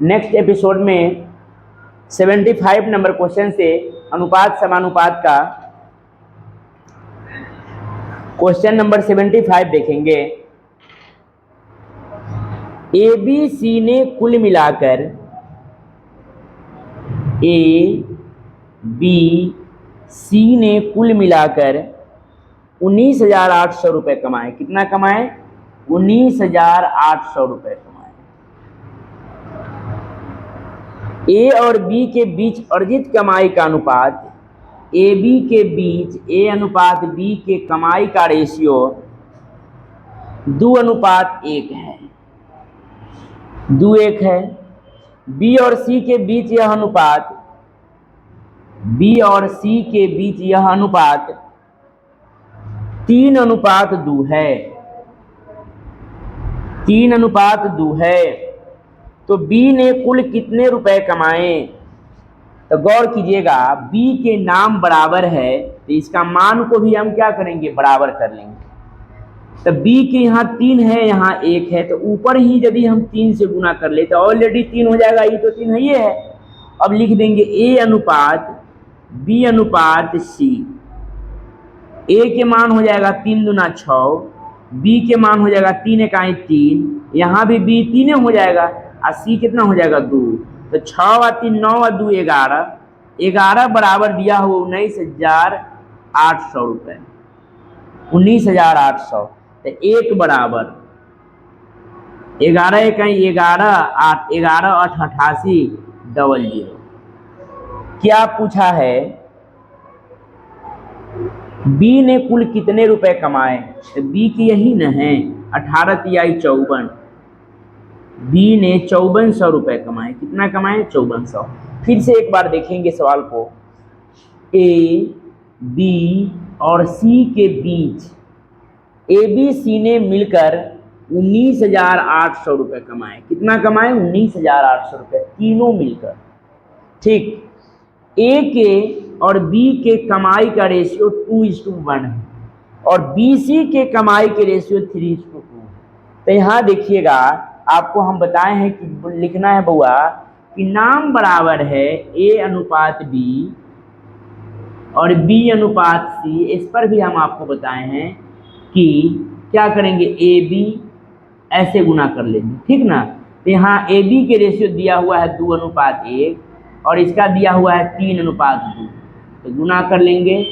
Next episode में 75 number question से अनुपात समानुपात का क्वेश्चन नंबर 75 देखेंगे। ए बी सी ने कुल मिलाकर कुल मिलाकर 19,800 रुपये कमाए। कितना कमाए? 19,800 रुपये कमाए। ए और बी के बीच अर्जित कमाई का अनुपात ए बी के बीच ए अनुपात बी के कमाई का रेशियो 2:1 है। 2:1 है। बी और सी के बीच यह अनुपात 3:2 है। 3:2 है। तो बी ने कुल कितने रुपए कमाए? तो गौर कीजिएगा, बी के नाम बराबर है तो इसका मान को भी हम क्या करेंगे? बराबर कर लेंगे। तो बी के यहाँ 3 है, यहाँ 1 है, तो ऊपर ही यदि हम 3 से गुना कर ले तो ऑलरेडी 3 हो जाएगा। ये तो 3 है, ये है। अब लिख देंगे ए अनुपात बी अनुपात सी। ए के मान हो जाएगा 3 दूना 6, बी के मान हो जाएगा 3 इकाई 3, यहाँ भी बी 3 हो जाएगा और सी कितना हो जाएगा? 2। तो 6 और 3 9 और 2 11। 11 बराबर दिया हो 19,800 रुपये। 19,800। तो 1 बराबर 11 इकाई 11 8 11 8 88 00। क्या पूछा है? बी ने कुल कितने रुपए कमाए? तो बी की यही न है 18 तिहाई 54। बी ने 5400 रुपए कमाए। कितना कमाए? 5400। फिर से एक बार देखेंगे सवाल को। ए बी और सी के बीच ए बी सी ने मिलकर 19,800 रुपये कमाए। कितना कमाए? 19,800 रुपये, तीनों मिलकर। ठीक। ए के और बी के कमाई का रेशियो 2:1 है और बी सी के कमाई के रेशियो 3:2 है। तो यहाँ देखिएगा, आपको हम बताए हैं कि लिखना है बउआ कि नाम बराबर है ए अनुपात बी और बी अनुपात सी। इस पर भी हम आपको बताए हैं कि क्या करेंगे? ए बी ऐसे गुना कर लेंगे, ठीक ना। तो यहाँ ए बी के रेशियो दिया हुआ है 2:1 और इसका दिया हुआ है 3:2। तो गुना कर लेंगे।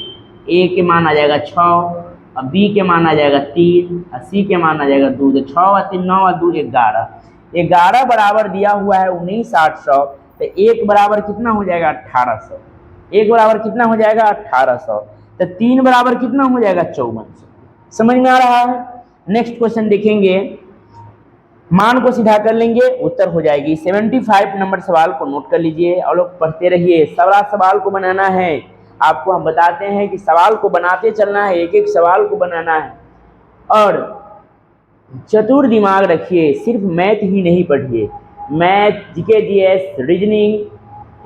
ए के मान आ जाएगा 6 और बी के मान आ जाएगा 3 और सी के मान आ जाएगा 2। तो 6 और 3 9 और 2 11। 11 बराबर दिया हुआ है 19,800। तो 1 बराबर कितना हो जाएगा? 1800। 1 बराबर कितना हो जाएगा? 1800। तो 3 बराबर कितना हो जाएगा? 5400। समझ में आ रहा है? नेक्स्ट क्वेश्चन देखेंगे। मान को सीधा कर लेंगे, उत्तर हो जाएगी। 75 नंबर सवाल को नोट कर लीजिए और लोग पढ़ते रहिए। सारा सवाल को बनाना है। आपको हम बताते हैं कि सवाल को बनाते चलना है, एक एक सवाल को बनाना है और चतुर दिमाग रखिए। सिर्फ मैथ ही नहीं पढ़िए, math, GK, GS, reasoning,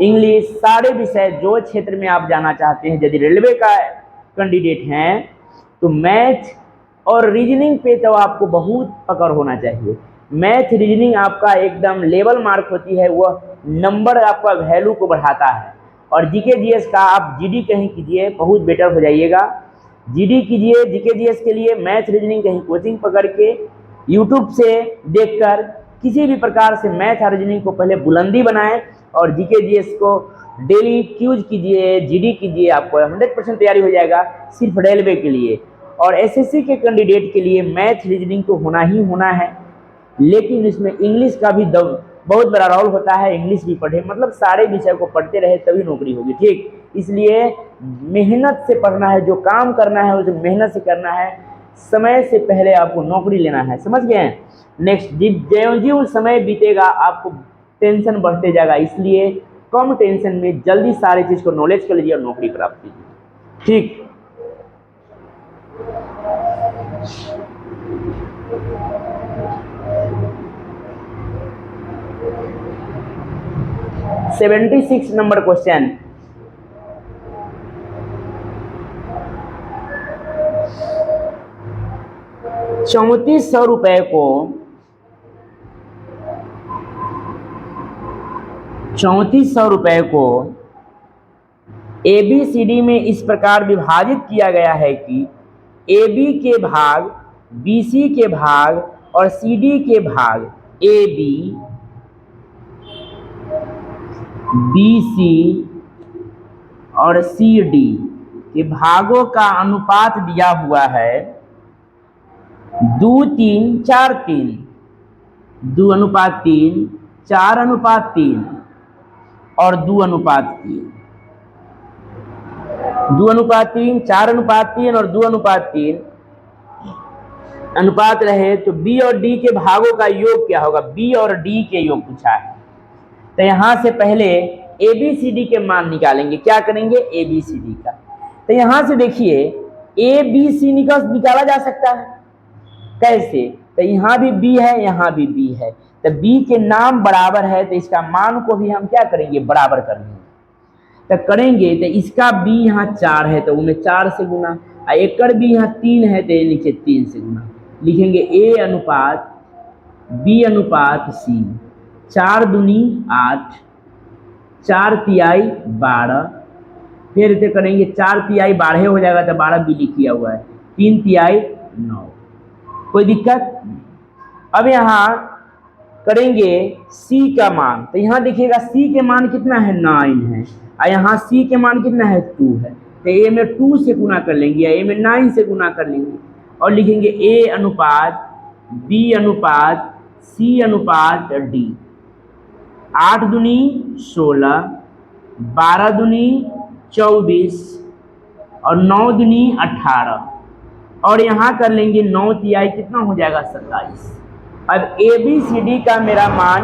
English, सारे विषय जो क्षेत्र में आप जाना चाहते हैं। यदि रेलवे का कैंडिडेट हैं तो मैथ और रीजनिंग पे तो आपको बहुत पकड़ होना चाहिए। मैथ रीजनिंग आपका एकदम लेवल मार्क होती है, वह नंबर आपका वैल्यू को बढ़ाता है। और जीके जीएस का आप जीडी कहीं कीजिए, बहुत बेटर हो जाइएगा। जीडी कीजिए जीके जीएस के लिए। मैथ रीजनिंग कहीं कोचिंग पकड़ के यूट्यूब से देखकर किसी भी प्रकार से मैथ और रीजनिंग को पहले बुलंदी बनाएं और जीके जीएस को डेली क्यूज कीजिए, जीडी कीजिए। आपको 100% तैयारी हो जाएगा सिर्फ रेलवे के लिए। और एसएससी के कैंडिडेट के लिए मैथ रीजनिंग तो होना ही होना है, लेकिन इसमें इंग्लिश का भी बहुत बड़ा रोल होता है। इंग्लिश भी पढ़े, मतलब सारे विषय को पढ़ते रहे तभी नौकरी होगी। ठीक, इसलिए मेहनत से पढ़ना है। जो काम करना है उसे मेहनत से करना है। समय से पहले आपको नौकरी लेना है, समझ गए? नेक्स्ट, ज्यों समय बीतेगा आपको टेंशन बढ़ते जाएगा, इसलिए कम टेंशन में जल्दी सारी चीज़ को नॉलेज कर लीजिए और नौकरी प्राप्त कीजिए। ठीक, $76 नंबर क्वेश्चन। ₹3400 को 3400 रुपये को ABCD में इस प्रकार विभाजित किया गया है कि AB के भाग BC के भाग और CD के भाग AB BC और CD के भागों का अनुपात दिया हुआ है 2:3:4:3, 2:3, 4:3 और 2:3, 2:3, 4:3 और 2:3 अनुपात रहे तो B और D के भागों का योग क्या होगा? B और D के योग पूछा है। तो यहां से पहले ABCD के मान निकालेंगे। क्या करेंगे? ABCD का। तो यहां से देखिए ABC निकाला जा सकता है। कैसे? तो यहाँ भी B है, यहाँ भी B है, तो B के नाम बराबर है तो इसका मान को भी हम क्या करेंगे? बराबर कर लेंगे। तो करेंगे तो इसका B यहाँ 4 है तो उन्हें 4 से गुना, एकड़ B यहाँ 3 है तो ये नीचे 3 से गुना। लिखेंगे A अनुपात B अनुपात C, 4 दूनी 8, 4 तिहाई 12, फिर इसे करेंगे 4 तिहाई 12 हो जाएगा तो 12 B लिख किया हुआ है, 3 तिहाई 9। कोई दिक्कत? अब यहाँ करेंगे C का मान। तो यहाँ देखिएगा C के मान कितना है? 9 है, और यहाँ C के मान कितना है? 2 है। तो A में 2 से गुना कर लेंगे या A में 9 से गुना कर लेंगे और लिखेंगे A अनुपात B अनुपात C अनुपात D। 8 दूनी 16, 12 दूनी 24 और 9 दूनी 18 और यहाँ कर लेंगे 9 तिहाई कितना हो जाएगा? 27। अब ABCD का मेरा मान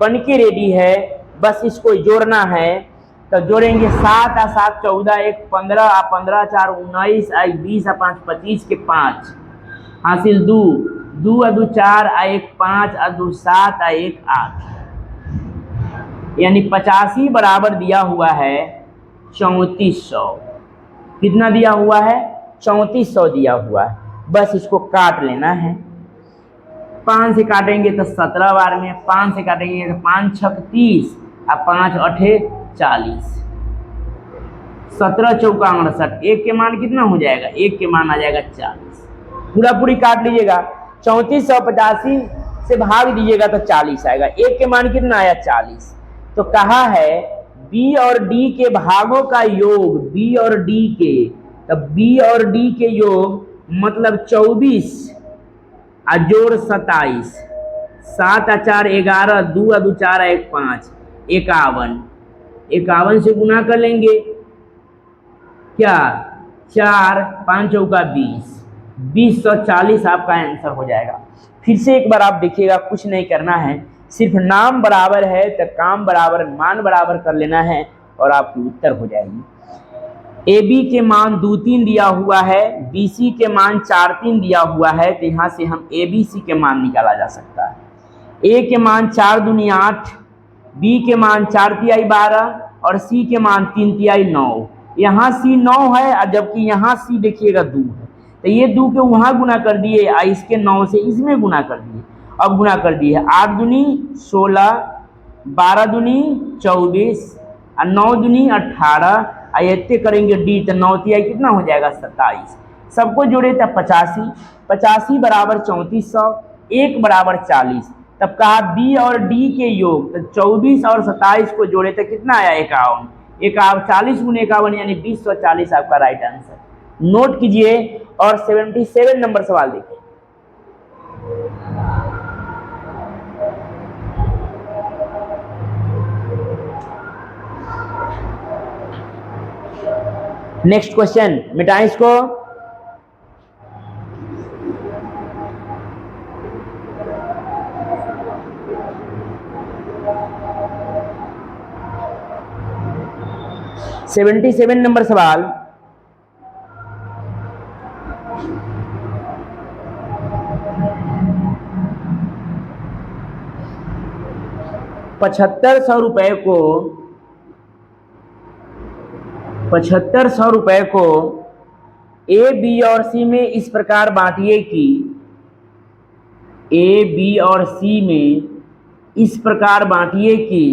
बन के रेडी है, बस इसको जोड़ना है। तो जोड़ेंगे 7 और 7 14, 1 15 और 15 4 19 और 20 और 5 25 के 5 हासिल 2, 2 और 2 4 और 1 5 और 2 7 और 1 8, यानी 85 बराबर दिया हुआ है 3400। कितना दिया हुआ है? 3400 दिया हुआ है। बस इसको काट लेना है। 5 से काटेंगे तो 17 बार में, 5 से काटेंगे तो 5 6 30 और 5 8 40, 17 चौका 68। 1 के मान कितना हो जाएगा? 1 के मान आ जाएगा 40। पूरा पूरी काट लीजिएगा, 3485 से भाग दीजिएगा तो 40 आएगा। 1 के मान कितना आया? 40। तो कहा है B और D के भागों का योग, B और D के, तब B और D के योग मतलब 24 और जोड़ 27, 7 और 4 11, 2 और 2 4 1 5, 51, 51 से गुना कर लेंगे। क्या? 4 5 चौका 20, 2040 आपका आंसर हो जाएगा। फिर से एक बार आप देखिएगा, कुछ नहीं करना है, सिर्फ नाम बराबर है तो काम बराबर, मान बराबर कर लेना है और आपकी उत्तर हो जाएगी। AB के मान 2 3 दिया हुआ है, BC के मान 4 3 दिया हुआ है, तो यहाँ से हम ABC के मान निकाला जा सकता है। A के मान 4 दूनी 8, B के मान 4 तिहाई 12 और C के मान 3 तिहाई 9। यहाँ C 9 है जबकि यहाँ C देखिएगा 2 है, तो ये 2 के वहाँ गुना कर दिए और इसके 9 से इसमें गुना कर दिए। अब गुना कर दिए 8 दूनी 16, 12 दूनी 24 और 9 दूनी 18, इतने करेंगे D तो 9 तिहाई कितना हो जाएगा? 27। सबको जोड़े तो 85, 85 बराबर 3400, 1 बराबर 40। तब कहा B और D के योग, तो 24 और 27 को जोड़े तो कितना आया? 51। 40 गुने 51 यानी 2040 आपका राइट आंसर। नोट कीजिए और 77 नंबर सवाल देखिए। नेक्स्ट क्वेश्चन, मिटाएं इसको। सेवेंटी 77 नंबर सवाल, ₹7500 को 7500 को A, B और C में इस प्रकार बांटिए कि A, B और C में इस प्रकार बांटिए कि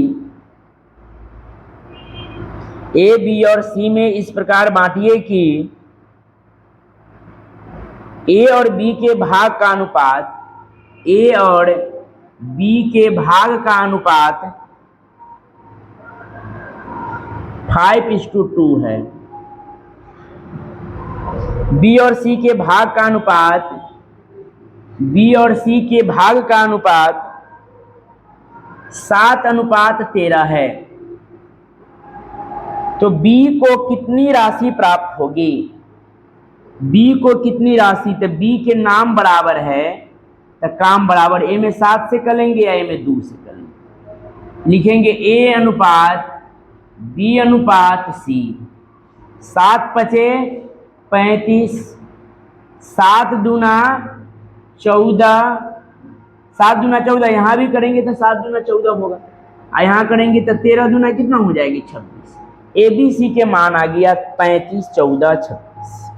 ए, बी और सी में इस प्रकार बांटिए कि ए और बी के भाग का अनुपात, ए और बी के भाग का अनुपात 5:2 है। बी और सी के भाग का अनुपात, बी और सी के भाग का अनुपात 7:13 है। तो बी को कितनी राशि प्राप्त होगी? बी को कितनी राशि, तो बी के नाम बराबर है तो काम बराबर, ए में 7 से करेंगे या ए में 2 से करेंगे। लिखेंगे ए अनुपात बी अनुपात सी। 7 पचे 35, 7 दूना 14, 7 दूना 14, यहाँ भी करेंगे तो 7 दूना 14 होगा, और यहाँ करेंगे तो 13 दूना कितना हो जाएगी 26। ए बी सी के मान आ गया 35, 14, 26।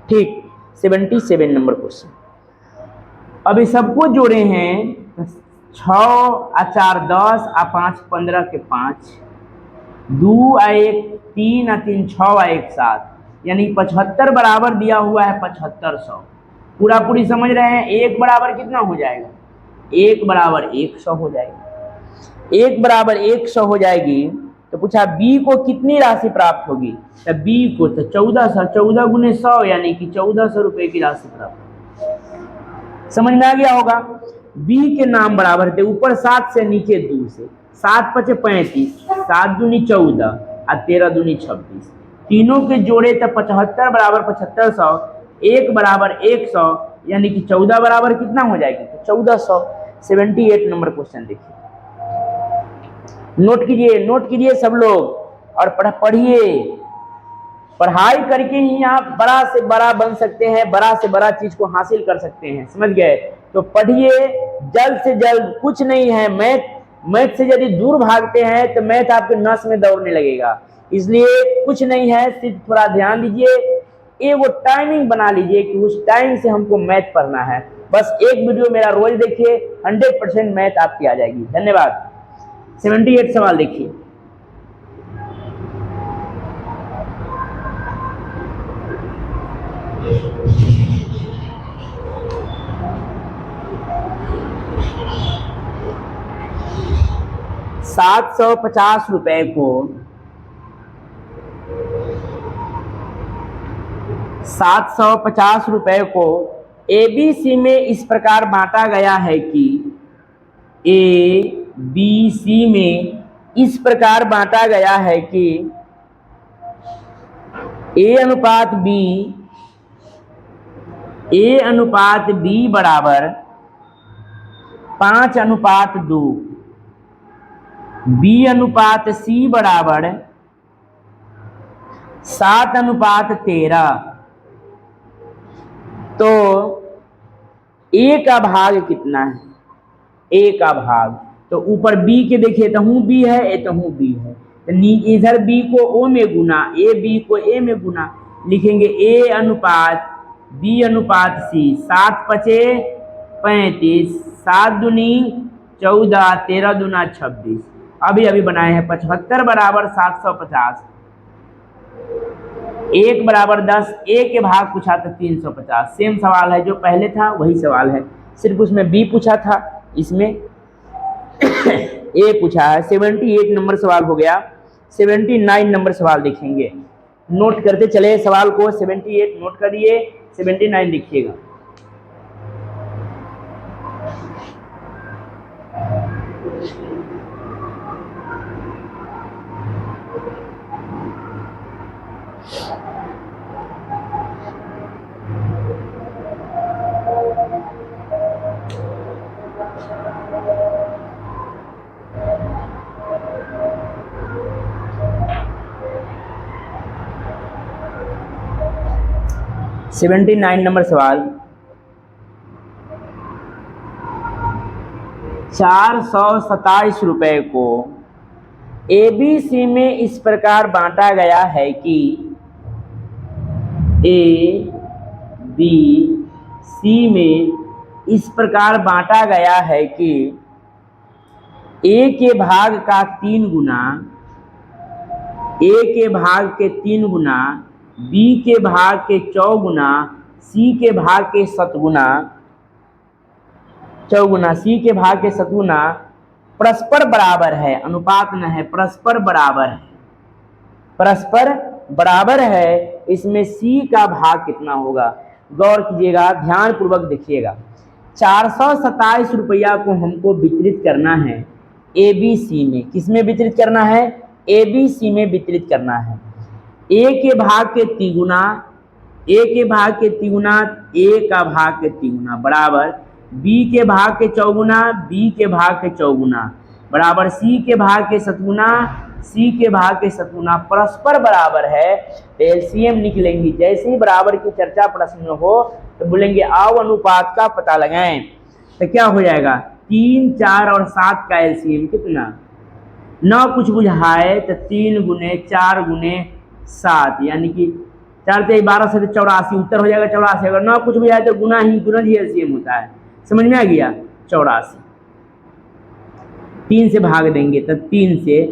ठीक, 77 नंबर क्वेश्चन। अभी सबको जोड़े हैं 6 और 4 10 और 5 15 के 5, 2 और 1 3 और 3 6 और 1 7, यानी 75 बराबर दिया हुआ है 7500। पूरा पूरी समझ रहे हैं? 1 बराबर कितना हो जाएगा? 1 बराबर 100 हो जाएगी। 1 बराबर 100 हो जाएगी। तो पूछा बी को कितनी राशि प्राप्त होगी? तो बी को तो 1400, 14 गुने 100 यानी कि 1400 रुपए की राशि प्राप्त होगी। समझ में आ गया होगा? बी के नाम बराबर थे, ऊपर 7 से नीचे 2 से। 7 पचे 35, 7 दूनी 14 और 13 दूनी 26। तीनों के जोड़े तो 75 बराबर 7500, 1 बराबर 100, यानी कि 14 बराबर कितना हो जाएगी? तो 1400। 78 नंबर क्वेश्चन देखिए, नोट कीजिए, नोट कीजिए सब लोग और पढ़िए। पढ़ाई करके ही आप बड़ा से बड़ा बन सकते हैं, बड़ा से बड़ा चीज को हासिल कर सकते हैं। समझ गए? तो पढ़िए जल्द से जल्द। कुछ नहीं है, मैथ से यदि दूर भागते हैं तो मैथ आपके नस में दौड़ने लगेगा। इसलिए कुछ नहीं है, सिर्फ थोड़ा ध्यान दीजिए, एक वो टाइमिंग बना लीजिए कि उस टाइम से हमको मैथ पढ़ना है। बस एक वीडियो मेरा रोज देखिए, 100% मैथ आपकी आ जाएगी। धन्यवाद। 78 सवाल देखिए। ₹750 को 750 रुपए को एबीसी में इस प्रकार बांटा गया है कि ए बी सी में इस प्रकार बांटा गया है कि ए अनुपात बी बराबर 5:2, बी अनुपात सी बराबर 7:13। तो ए का भाग कितना है? ए का भाग तो ऊपर बी के देखिए, तहूँ बी है, ए तहूँ बी है, तो इधर बी को ओ में गुना, ए बी को ए में गुना। लिखेंगे ए अनुपात बी अनुपात सी। 7 पचे 35, 7 दूनी 14, 13 दूना 26। अभी अभी बनाए हैं। 75 बराबर 750, 1 बराबर 10, ए के भाग पूछा था 350। सेम सवाल है जो पहले था, वही सवाल है, सिर्फ उसमें बी पूछा था, इसमें ए पूछा है। 78 नंबर सवाल हो गया। 79 नंबर सवाल देखेंगे, नोट करते चले सवाल को। 78 नोट करिए, 79 लिखिएगा। सेवेंटी 79 नंबर सवाल, 427 रुपए को एबीसी में इस प्रकार बांटा गया है कि ए बी सी में इस प्रकार बांटा गया है कि ए के भाग का 3 गुना, ए के भाग के 3 गुना, बी के भाग के 4 गुना, सी के भाग के 7 गुना, सी के भाग के 7 गुना परस्पर बराबर है, अनुपात न है, परस्पर बराबर है, परस्पर बराबर है, इसमें सी का भाग कितना होगा? गौर कीजिएगा, ध्यान पूर्वक देखिएगा। 427 रुपया को हमको वितरित करना है एबीसी में। किसमें वितरित करना है? एबीसी में वितरित करना है। ए के भाग के तिगुना, ए के भाग के तिगुना, ए का भाग के तिगुना बराबर बी के भाग के चौगुना, बी के भाग के चौगुना बराबर सी के भाग के सतगुना, सी के भाग के सतगुना परस्पर बराबर है। तो एलसीएम निकलेंगी। जैसे ही बराबर की चर्चा प्रश्न में हो तो बोलेंगे आओ अनुपात का पता लगाएं। तो क्या हो जाएगा? 3, 4 और 7 का एलसीएम कितना? 9 कुछ बुझाए तो 3 गुने 4 गुने 7 यानी कि 4 से 12 से 84, उत्तर हो जाएगा 84। अगर 9 कुछ बुझाए तो गुना ही एलसीएम होता है। समझ में आ गया? 84 3 से भाग देंगे तो 3 से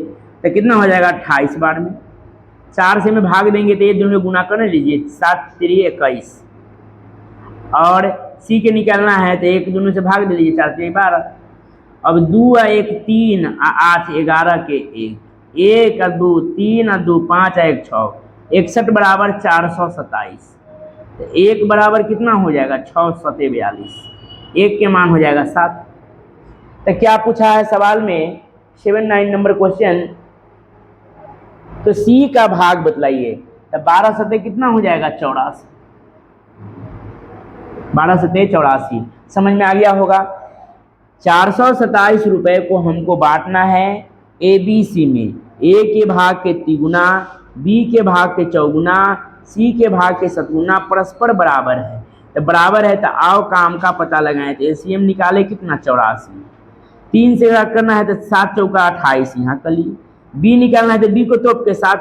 तो कितना हो जाएगा? 28 बार में। 4 से में भाग देंगे तो ये दोनों में गुना कर लीजिए, 7 3 21 और सी के निकालना है तो एक दोनों से भाग दे लीजिए, 4 3 12। अब 2 और 1 3 और 8 11 के 1 और 2 3 और 2 5 और 1 6 61 बराबर 427। तो 1 बराबर कितना हो जाएगा? 6 7 42। 1 के मान हो जाएगा 7। तो क्या पूछा है सवाल में? 79 नंबर क्वेश्चन। तो सी का भाग बतलाइए। तो 12 सते कितना हो जाएगा? 84। 12 सते 84। समझ में आ गया होगा। 427 रुपए को हमको बांटना है ए बी सी में। ए के भाग के तिगुना, बी के भाग के चौगुना, सी के भाग के सतगुना परस्पर बराबर है। तो बराबर है तो आओ काम का पता लगाएं। तो एलसीएम निकाले कितना? 84। 3 से भाग करना है तो 7 चौका 28 यहाँ कर लिए। बी निकालना है तो बी को तोप के 7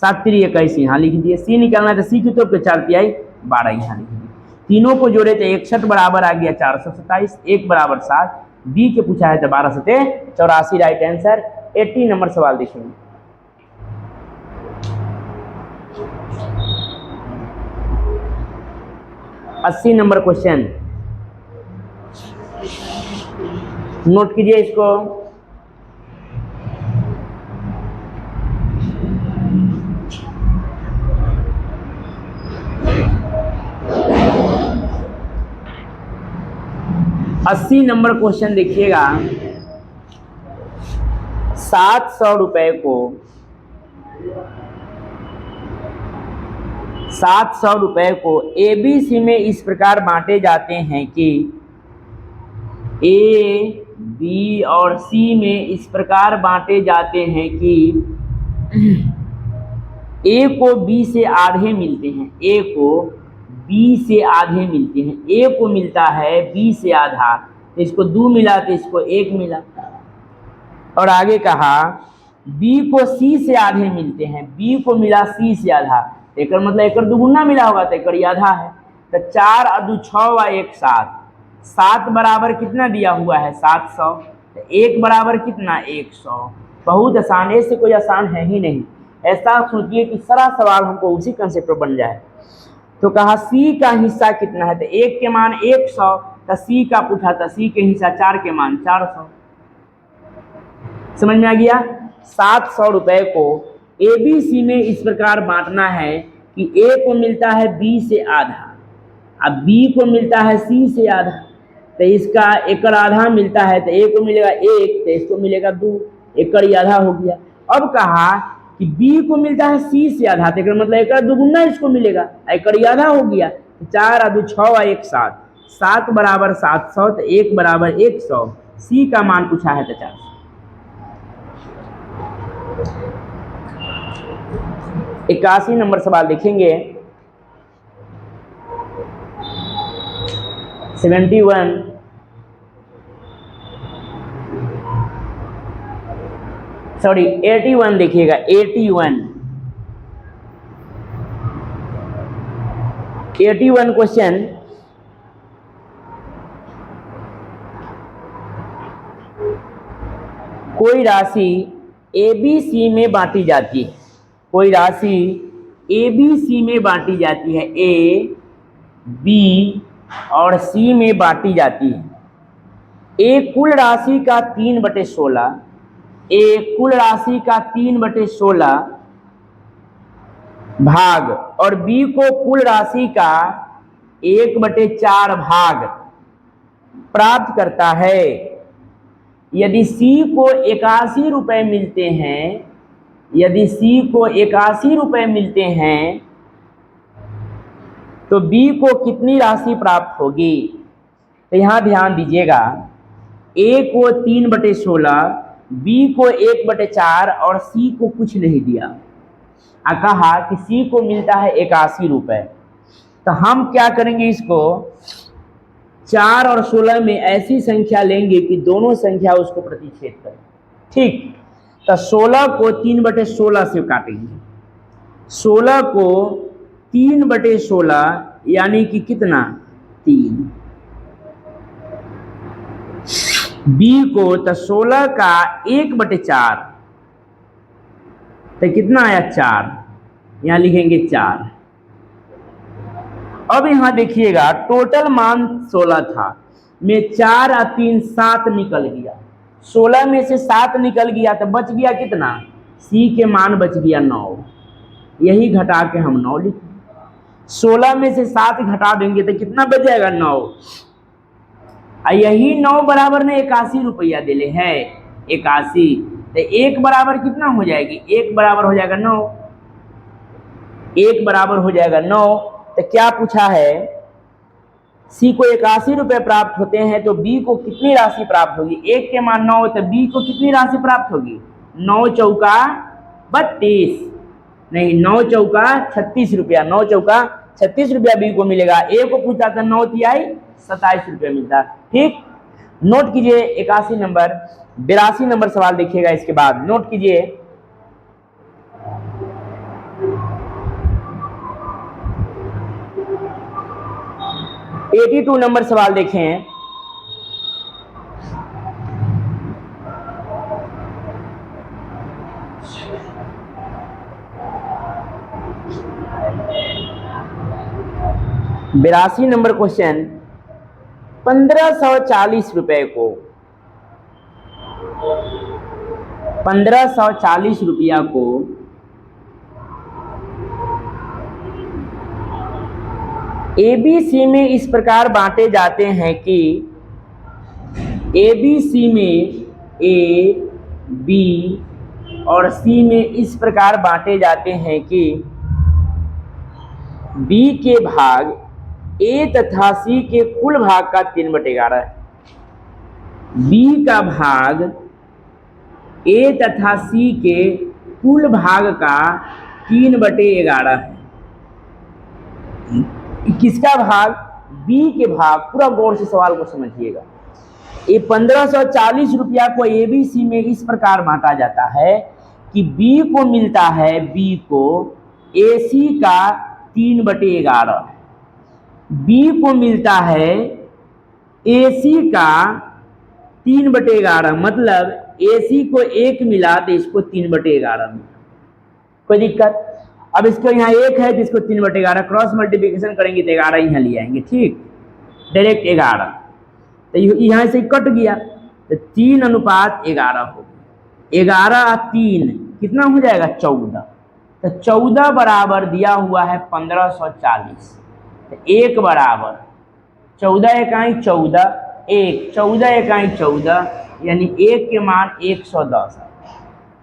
7 3 21 यहाँ लिख दिए। सी निकालना है तो सी को तोप के 4 3 12 यहाँ लिख दिए। तीनों को जोड़े तो 61 बराबर आ गया 427। 1 बराबर 7। बी के पूछा है तो 12 सते 84 राइट आंसर। 80 नंबर सवाल देखेंगे। अस्सी नंबर क्वेश्चन नोट कीजिए इसको। अस्सी नंबर क्वेश्चन देखिएगा। 700 रुपए को 700 रुपए को एबीसी में इस प्रकार बांटे जाते हैं कि ए बी और सी में इस प्रकार बांटे जाते हैं कि ए को बी से आधे मिलते हैं, ए को बी से आधे मिलते हैं। ए को मिलता है बी से आधा, तो इसको 2 मिला तो इसको 1 मिला। और आगे कहा बी को सी से आधे मिलते हैं, बी को मिला सी से आधा, एक मतलब एक दुगुना मिला होगा तो एक आधा है। तो 4 और 2 6 और 1 7। 7 बराबर कितना दिया हुआ है? 700। तो 1 बराबर कितना? 100। बहुत आसान है, इससे कोई आसान है ही नहीं। ऐसा सोचिए कि सारा सवाल हमको उसी कंसेप्ट पर बन जाए। तो कहा सी का हिस्सा कितना है? तो 1 के मान 100। तो सी का पूछा था, सी के हिस्सा 4 के मान 400। समझ में आ गया। 700 रुपए को एबीसी में इस प्रकार बांटना है कि ए को मिलता है बी से आधा, अब बी को मिलता है सी से आधा। तो इसका एकड़ आधा मिलता है तो ए को मिलेगा 1, तो इसको मिलेगा 2, एकड़ आधा हो गया। अब कहा कि बी को मिलता है सी से आधा, तो मतलब एकड़ दुगुना इसको मिलेगा, एकड़ आधा हो गया। तो 4 और 2 6 और 1 7। 7 बराबर 700, तो 1 बराबर 100। सी का मान पूछा है तो 400। 81 नंबर सवाल देखेंगे। 71 सॉरी 81 देखिएगा। 81 क्वेश्चन। कोई राशि ए बी सी में बांटी जाती है। कोई राशि ए बी सी में बांटी जाती है, ए बी और सी में बांटी जाती है। ए कुल राशि का 3/16, ए कुल राशि का 3/16 भाग और बी को कुल राशि का 1/4 भाग प्राप्त करता है। यदि सी को 81 रुपए मिलते हैं, यदि सी को 81 रुपए मिलते हैं तो बी को कितनी राशि प्राप्त होगी? तो यहाँ ध्यान दीजिएगा, ए को 3/16, बी को 1/4 और सी को कुछ नहीं दिया। कहा कि सी को मिलता है 81 रुपए। तो हम क्या करेंगे, इसको 4 और 16 में ऐसी संख्या लेंगे कि दोनों संख्या उसको प्रतिच्छेद करें। ठीक, तो 16 को 3/16 से काटेंगे। 16 को 3/16 यानी कि कितना? 3। बी को तो 16 का 1/4 तो कितना आया? 4। यहां लिखेंगे 4। अब यहां देखिएगा, टोटल मान 16 था, में 4 और 3 7 निकल गया। 16 में से 7 निकल गया तो बच गया कितना? सी के मान बच गया 9। यही घटा के हम 9 लिखें। 16 में से 7 घटा देंगे तो कितना बच जाएगा? 9। यही 9 बराबर ने 81 रुपया दिले है, 81। तो 1 बराबर कितना हो जाएगी? 1 बराबर हो जाएगा 9। 1 बराबर हो जाएगा 9। तो क्या पूछा है? सी को 81 रुपए प्राप्त होते हैं तो बी को कितनी राशि प्राप्त होगी? 1 के मान 9 तो बी को कितनी राशि प्राप्त होगी? 9 चौका 32, नहीं 9 चौका 36 रुपया, 9 चौका 36 रुपया बी को मिलेगा। ए को पूछा था 9 तिहाई 27 रुपया मिलता। ठीक, नोट कीजिए 81 नंबर। 82 नंबर सवाल देखिएगा इसके बाद, नोट कीजिए। एटी 82 नंबर सवाल देखें। बिरासी नंबर क्वेश्चन, 1540 रुपए को 1540 रुपया को एबीसी में इस प्रकार बांटे जाते हैं कि एबीसी में ए, बी और सी में इस प्रकार बांटे जाते हैं कि बी के भाग ए तथा सी के कुल भाग का 3/11 है। बी का भाग ए तथा सी के कुल भाग का 3/11 है। किसका भाग? बी के भाग। पूरा गौर से सवाल को समझिएगा। ये 1540 रुपया को एबीसी में इस प्रकार बांटा जाता है कि बी को मिलता है, बी को एसी का 3/11, बी को मिलता है एसी का 3/11, मतलब एसी को 1 मिला तो इसको 3/11 मिला। कोई दिक्कत? अब इसको यहाँ 1 है तो इसको 3/11 क्रॉस मल्टीप्लिकेशन करेंगे तो 11 यहाँ ले आएंगे। ठीक, डायरेक्ट 11, तो यहाँ से कट गया तो 3:11 हो गया। 11 और 3 कितना हो जाएगा? 14। तो 14 बराबर दिया हुआ है 1540। तो 1 बराबर 14 इकाई 14, 1 14 इकाई 14, यानी 1 के मान 110 आया।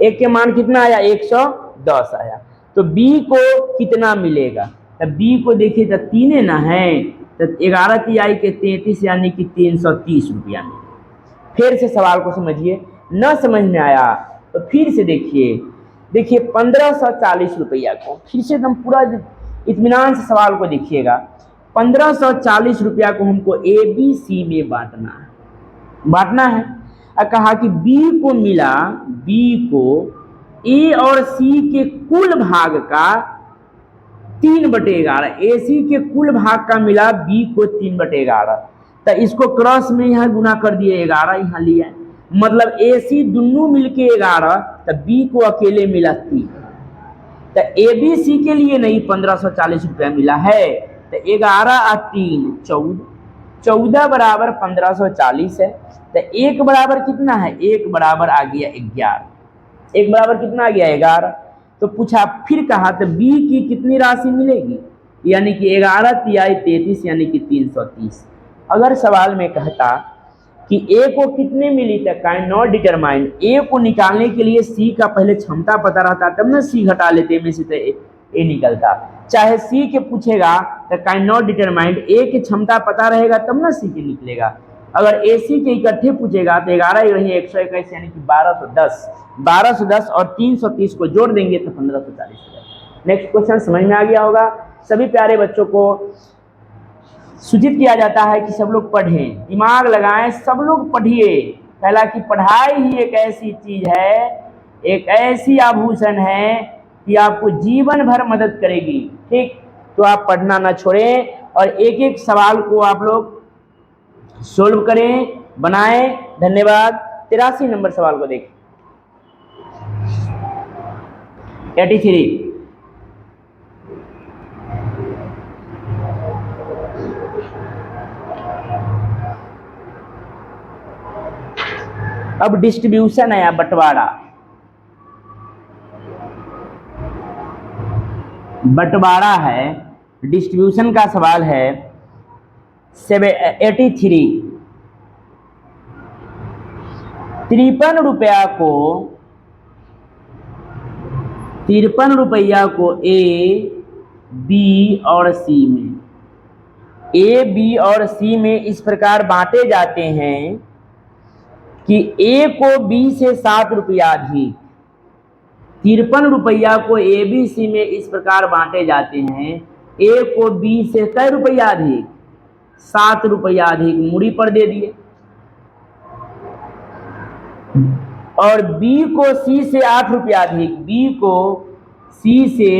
1 के मान कितना आया? 110 आया। तो बी को कितना मिलेगा? तो बी को देखिए तो 3 ना है, तो 11 तिहाई के 33 यानी कि 330 रुपया मिलेगा। फिर से सवाल को समझिए, न समझ में आया तो फिर से देखिए। 1540 रुपया को फिर से एकदम पूरा इत्मीनान से सवाल को देखिएगा। 1540 रुपया को हमको ए बी सी में बांटना है। और कहा कि बी को मिला, बी को ए और सी के कुल भाग का 3/11, ए सी के कुल भाग का मिला बी को 3/11। तो इसको क्रॉस में यहाँ गुना कर दिए, 11 यहाँ लिया, मतलब ए सी दोनों मिलके 11, तो बी को अकेले मिला 3। तो ABC के लिए नहीं 1540 रुपया मिला है। तो 11 और 3 14, 14 बराबर 1540 है। तो 1 बराबर कितना है, 1 बराबर आ गया 11, 1 बराबर कितना आ गया 11। तो पूछा फिर कहा तो B की कितनी राशि मिलेगी, यानी कि 11 तिहाई 33 यानी कि 330। अगर सवाल में कहता कि A को कितने मिली तो कैन नॉट डिटरमाइन, A को निकालने के लिए C का पहले क्षमता पता रहता तब ना C घटा लेते में से तो A निकलता। चाहे C के पूछेगा तो कैन नॉट डिटरमाइन, A की क्षमता पता रहेगा तब ना C के निकलेगा। अगर AC के इकट्ठे पूछेगा तो 11 रही 121 यानी कि 1210, 1210 और 330 को जोड़ देंगे तो 1540। नेक्स्ट क्वेश्चन समझ में आ गया होगा। सभी प्यारे बच्चों को सूचित किया जाता है कि सब लोग पढ़ें, दिमाग लगाएं, सब लोग पढ़िए। पहला कि पढ़ाई ही एक ऐसी चीज है, एक ऐसी आभूषण है कि आपको जीवन भर मदद करेगी। ठीक, तो आप पढ़ना ना छोड़ें और एक एक सवाल को आप लोग सोल्व करें, बनाएं। धन्यवाद। 83 नंबर सवाल को देखें। 83 अब डिस्ट्रीब्यूशन है या बंटवारा, बंटवारा है, डिस्ट्रीब्यूशन का सवाल है। 83 53 रुपया को 53 रुपया को A, B और C में, A, B और C में इस प्रकार बांटे जाते हैं कि A को B से 7 रुपया अधिक, 53 रुपया को A, B, C में इस प्रकार बांटे जाते हैं, A को B से कै रुपया अधिक, 7 रुपया अधिक, मूड़ी पर दे दिए। और B को C से 8 रुपया अधिक, B को C से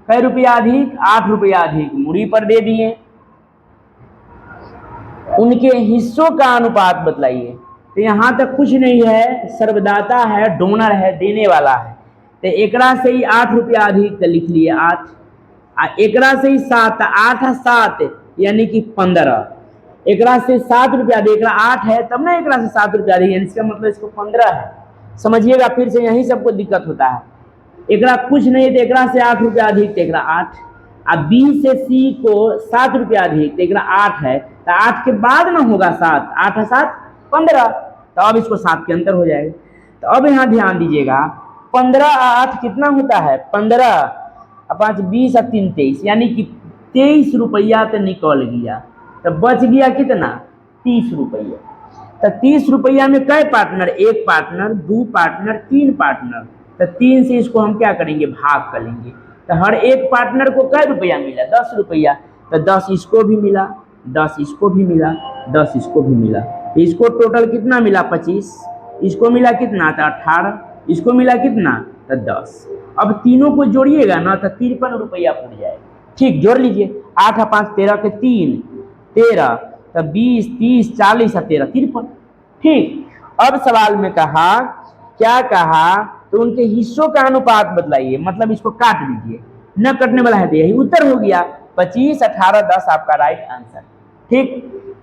कै रुपया अधिक, 8 रुपया अधिक, मूड़ी पर दे दिए। उनके हिस्सों का अनुपात बतलाइए। तो यहाँ तक कुछ नहीं है, सर्वदाता है, डोनर है, देने वाला है। तो एकरा से ही 8 रुपया अधिक तो लिख लिए 8, एकरा से ही 7, 8 है 7 यानी कि 15, एकरा से 7 रुपया अधिक, एकरा 8 है तब ना एकरा से 7 रुपया अधिक, इसका मतलब इसको 15 है। समझिएगा, फिर से यही सबको दिक्कत होता है। एकरा कुछ नहीं तो एकरा से 8 रुपया अधिक तो एकरा 8, अब B से C को 7 रुपया अधिक तो एकरा 8 है, तो 8 के बाद ना होगा 7, 8 है 7 15, तो अब इसको 7 के अंतर हो जाएगा। तो अब यहाँ ध्यान दीजिएगा, 15 और 8 कितना होता है 15, 5 20 और 3 23 यानी कि 23 रुपया तो निकल गया। तो बच गया कितना 30 रुपया। तो 30 रुपया में कै पार्टनर, 1 पार्टनर, 2 पार्टनर, 3 पार्टनर। तो 3 से इसको हम क्या करेंगे, भाग करेंगे। तो हर एक पार्टनर को कै रुपया मिला 10 रुपया, तो 10 इसको भी मिला, 10 इसको भी मिला, 10 इसको भी मिला। इसको टोटल कितना मिला 25, इसको मिला कितना था 18, इसको मिला कितना तो 10। अब तीनों को जोड़िएगा ना तो 53 रुपया पड़ जाएगा। ठीक, जोड़ लीजिए, 8 और 5 13 के 3 13, तो 20 30 40 और 13 53। ठीक, अब सवाल में कहा, क्या कहा, तो उनके हिस्सों का अनुपात बतलाइए, मतलब इसको काट दीजिए, न कटने वाला है तो यही उत्तर हो गया 25 18 10 आपका राइट आंसर। ठीक,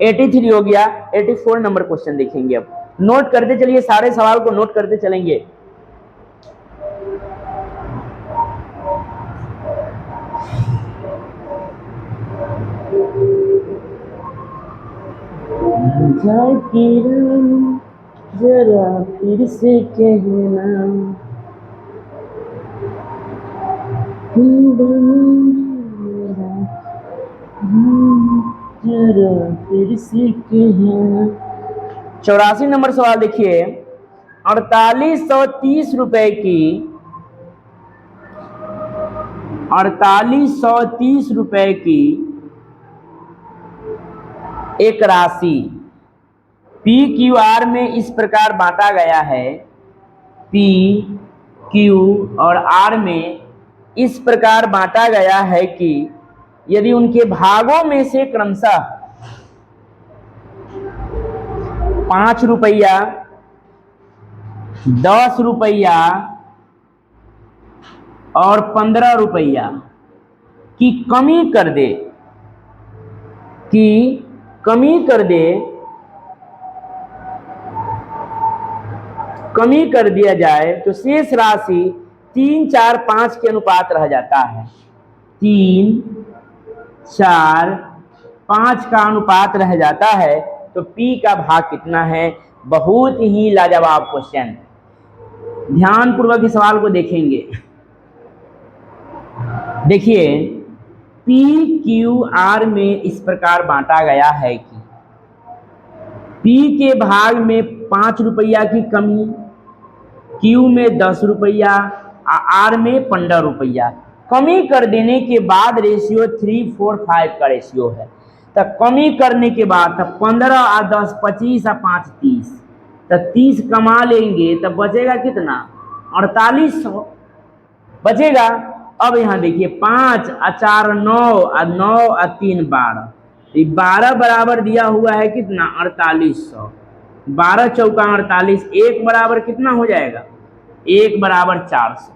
83 हो गया। 84 नंबर क्वेश्चन देखेंगे। अब नोट करते चलिए, सारे सवाल को नोट करते चलेंगे। जरा फिर से कहना, जरा फिर से कहना। 84 नंबर सवाल देखिए, 4830 रुपए की 4830 रुपए की एक राशि PQR में इस प्रकार बांटा गया है, P, Q और R में इस प्रकार बांटा गया है कि यदि उनके भागों में से क्रमशः 5 रुपया, 10 रुपया और 15 रुपया की कमी कर दे, कमी कर दिया जाए तो शेष राशि 3, 4, 5 के अनुपात रह जाता है। 3, 4, 5 का अनुपात रह जाता है तो P का भाग कितना है। बहुत ही लाजवाब क्वेश्चन, ध्यान पूर्वक इस सवाल को देखेंगे। देखिए PQR में इस प्रकार बांटा गया है कि P के भाग में 5 रुपया की कमी, Q में 10 रुपया, R में 15 रुपया। कमी कर देने के बाद रेशियो 3:4:5 का रेशियो है। तो कमी करने के बाद तब 15 और 10 25 और 5 30, तो 30 कमा लेंगे तब बचेगा कितना 4800 बचेगा। अब यहाँ देखिए 5 और 4 9 और 9 और 3 12, 12 बराबर दिया हुआ है कितना 4800। 12 चौका 48, 1 बराबर कितना हो जाएगा 1 बराबर 400,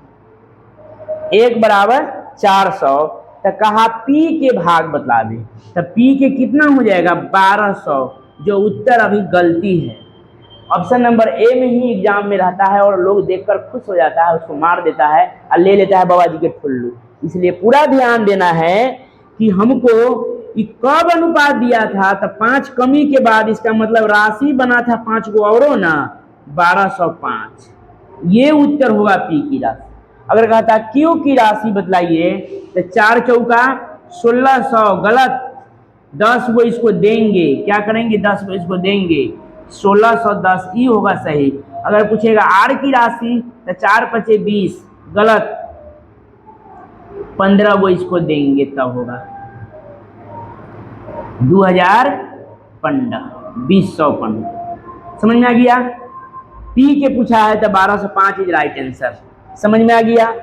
1 बराबर 400। तो कहा P के भाग बतला दे, तो P के कितना हो जाएगा 1200, जो उत्तर अभी गलती है। ऑप्शन नंबर ए में ही एग्जाम में रहता है और लोग देखकर खुश हो जाता है, उसको मार देता है और ले लेता है बाबा जी के ठुल्लू। इसलिए पूरा ध्यान देना है कि हमको कब अनुपात दिया था, तो 5 कमी के बाद, इसका मतलब राशि बना था 5 को और ना 1205, ये उत्तर होगा P की राशि। अगर कहता Q की राशि बतलाइए तो 4 चौका 1600 गलत, 10 वो इसको देंगे, क्या करेंगे 10 वो इसको देंगे, 1610 ही होगा सही। अगर पूछेगा R की राशि तो 4 5 20 गलत, 15 वो इसको देंगे तब होगा 2015 2015। समझ में आ गया। P के पूछा है तो 1205 इज राइट आंसर। समझ में आ गया।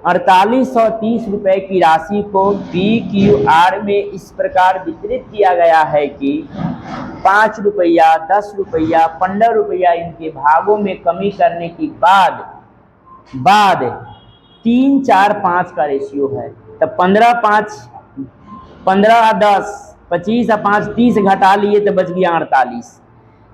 4830 रुपए की राशि को PQR में इस प्रकार वितरित किया गया है कि 5 रुपया 10 रुपया 15 रुपया इनके भागों में कमी करने के बाद 3, 4, 5 का रेशियो है। तो 15 5 15 10 25 और 5 30 घटा लिए तो बच गया 48।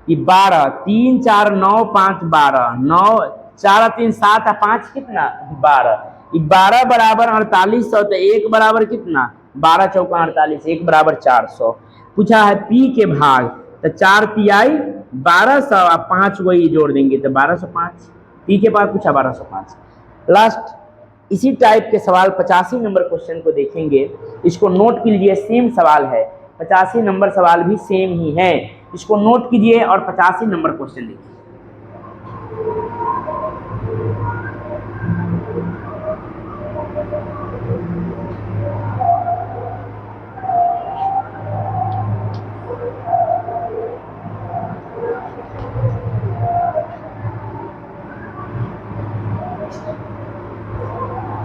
ये 12 3 4 9 5 12 9 4 3 7 और 5 कितना 12, ये 12 बराबर 4800, तो 1 बराबर कितना 12 चौका 48, 1 बराबर 400। पूछा है P के भाग, तो 4 तिहाई 1200 और 5 वही जोड़ देंगे तो 1205। P के पास पूछा 1205। लास्ट इसी टाइप के सवाल 85 नंबर क्वेश्चन को देखेंगे। इसको नोट कीजिए, सेम सवाल है, 85 नंबर सवाल भी सेम ही है, इसको नोट कीजिए और 85 नंबर क्वेश्चन देखिए।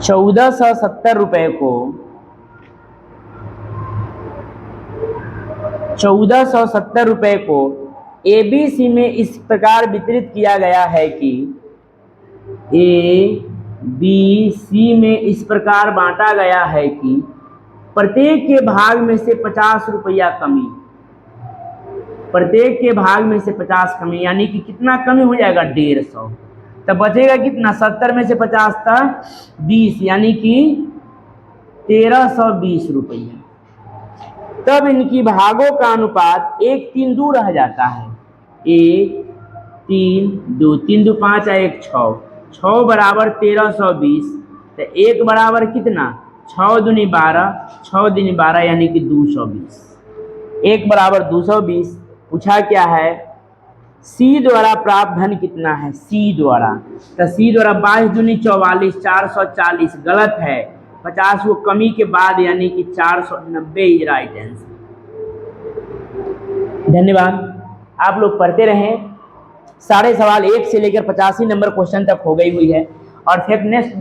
₹1470 को 1470 रुपए को ABC में इस प्रकार वितरित किया गया है कि ABC में इस प्रकार बांटा गया है कि प्रत्येक के भाग में से 50 रुपया कमी, प्रत्येक के भाग में से 50 कमी, यानी कि कितना कमी हो जाएगा 150, तब बचेगा कितना 70 में से 50 था 20, यानी कि 1320 रुपया। तब इनकी भागों का अनुपात 1:3:2 रह जाता है। 1:3:2, 3 2 5 और 1 6, 6 बराबर 1320, तो 1 बराबर कितना 6 दूनी 12, 6 दूनी 12 यानी कि 220, 1 बराबर 220। पूछा क्या है C द्वारा प्राप्त धन कितना है, C द्वारा, तो C द्वारा 22 दूनी 44, 440 गलत है, 50 वो कमी के बाद यानी कि 490 इज राइट आंसर। धन्यवाद, आप लोग पढ़ते रहें। सारे सवाल 1 से लेकर 85 नंबर क्वेश्चन तक हो गई हुई है, और फिर नेक्स्ट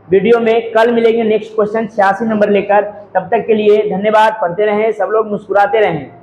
वीडियो में कल मिलेंगे नेक्स्ट क्वेश्चन 86 नंबर लेकर। तब तक के लिए धन्यवाद, पढ़ते रहें, सब लोग मुस्कुराते रहें।